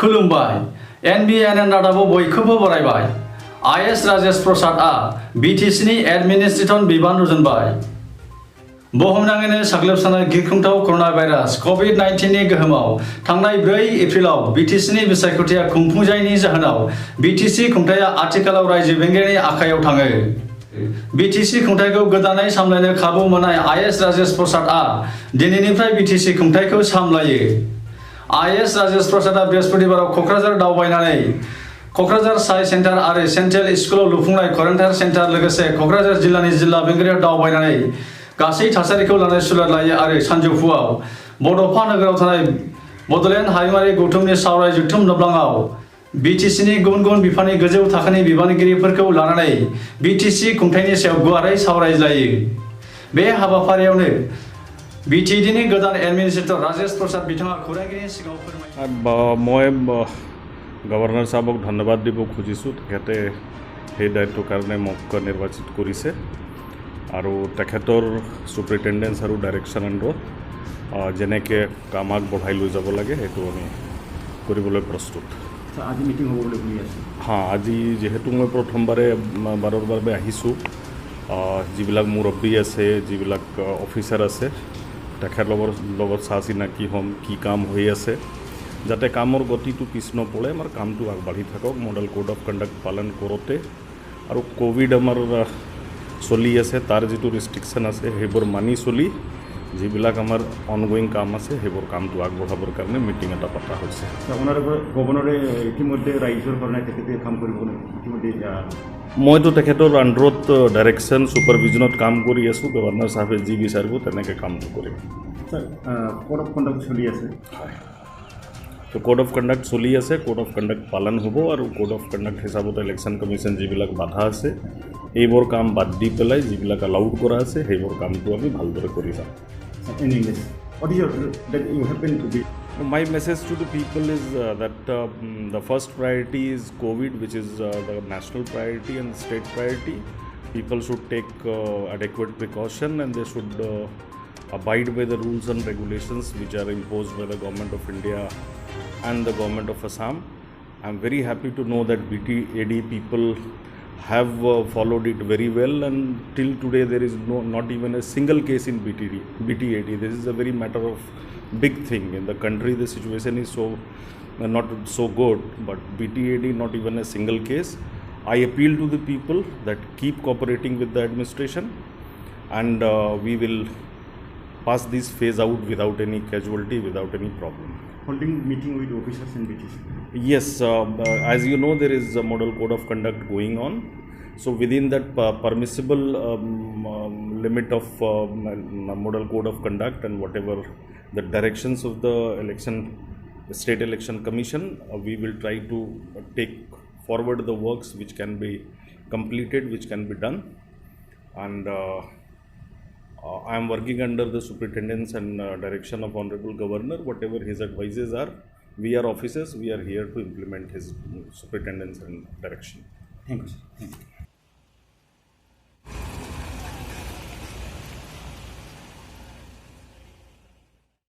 खुलुमबाय NBN रादाबो बयखौबो बरायबाय IS Rajesh प्रसादआ BTCनि administrator बिबान रुजुनबाय बुहुमनाङैनो साग्लोबसारनाय गिख्रंथाव कर'ना भाइरास COVID-19नि गोहोमाव थांनाय 4 एप्रिलाव BTCनि बिसायख'थिया खुंफुंजायैनि जाहोनाव BTC खुंथाया आथिखालाव रायजो बेंगिरिनि आखायाव थाङो BTC खुंथायखौ गोदानै सामलायनो खाबु मोननाय IS राजेश प्रसादआ दिनैनिफ्राय BTC खुंथायखौ सामलायो IS राजेश प्रसादआ बृहस्पतिबाराव क'क्राझार दावबायनानै क'क्राझार साइ सेन्टार आरो सेन्ट्रेल स्कुलाव लुफुंनाय करेन्टाइन सेन्टार लोगोसे क'क्राझार जिल्लानि जिल्ला बेंगिरियाव दावबायनानै गासै थासारिखौ लानानै सुलाद लायो आरो सानजौफुआव बड'फा नोगोराव थानाय बड'लेण्ड हायुङारि गौथुमनि सावराय जथुम नबलाङाव BTCनि गुबुन गुबुन बिफाननि गोजौ थाखोनि बिबानगिरिफोरखौ लानानै BTC खुंथायनि सायाव गुवारै सावरायज्लायो बे हाबाफारियावनो BTDनि गोदान एडमिनिस्ट्रेटर राजेश प्रसाद बिथाङा खौरांगिरिनि सिगाङाव फोरमायो মই গভৰ্ণৰ সাহেবক ধন্যবাদ দিব খুজিছোঁ তেখেতে সেই দায়িত্বৰ কাৰণে মোক নিৰ্বাচিত কৰিছে আৰু তেখেতৰ সুপাৰিনটেণ্ডেন্স আৰু ডাইৰেকশ্যন আণ্ডাৰত যেনেকৈ কাম আগবঢ়াই লৈ যাব লাগে সেইটো আমি কৰিবলৈ প্ৰস্তুত আজি মিটিং হ'ব বুলি শুনি আছোঁ আজি যেহেতু মই প্ৰথমবাৰে বাৰৰ বাবে আহিছোঁ যিবিলাক মুৰব্বী আছে যিবিলাক অফিচাৰ আছে তেখেতৰ লগত চা চিনাকি হ'ম কি কাম হৈ আছে যাতে কামৰ গতিটো পিছ নপৰে আমাৰ কামটো আগবাঢ়ি থাকক মডেল কোড অফ কণ্ডাক্ট পালন কৰোঁতে আৰু কোভিড আমাৰ চলি আছে তাৰ যিটো ৰেষ্ট্ৰিকশ্যন আছে সেইবোৰ মানি চলি যিবিলাক আমাৰ অনগোয়িং কাম আছে সেইবোৰ কামটো আগবঢ়াবৰ কাৰণে মিটিং এটা পতা হৈছে গভৰ্ণৰে ইতিমধ্যে ৰাইজৰ কাৰণে তেখেতে কাম কৰিব ইতিমধ্যে মইতো তেখেতৰ আণ্ডাৰত ডাইৰেকশ্যন ছুপাৰভিজনত কাম কৰি আছোঁ গভৰ্ণৰ চাহেবে যি বিচাৰিব তেনেকৈ কামটো কৰিম ছাৰ কোড অফ কণ্ডাক্ট চলি আছে হয় তো কোড অফ কণ্ডাক্ট চলি আছে কোড অফ কণ্ডাক্ট পালন হ'ব আৰু কোড অফ কণ্ডাক্ট হিচাপত ইলেকশ্যন কমিশ্যন যিবিলাক বাধা আছে এইবোৰ কাম বাদ দি পেলাই যিবিলাক এলাউড কৰা আছে সেইবোৰ কামটো আমি ভালদৰে কৰি যাম in English. What is your that you happen to be? My message to the people is that the first priority is COVID, which is the national priority and state priority. People should take adequate precaution and they should abide by the rules and regulations which are imposed by the government of India and the government of Assam. I'm very happy to know that BTAD people have followed it very well, and till today there is not even a single case in BTAD. This is a very matter of big thing in the country. The situation is so not so good, but BTAD not even a single case. I appeal to the people that keep cooperating with the administration, and we will pass this phase out without any casualty, without any problem. Holding meeting with officers in BTC. Yes, as you know, there is a model code of conduct going on. So within that permissible limit of model code of conduct and whatever the directions of the state election commission, we will try to take forward the works which can be completed, which can be done. And I am working under the superintendence and direction of Honorable Governor. Whatever his advices are, we are officers, we are here to implement his superintendence and direction. Thank you, sir. Thank you.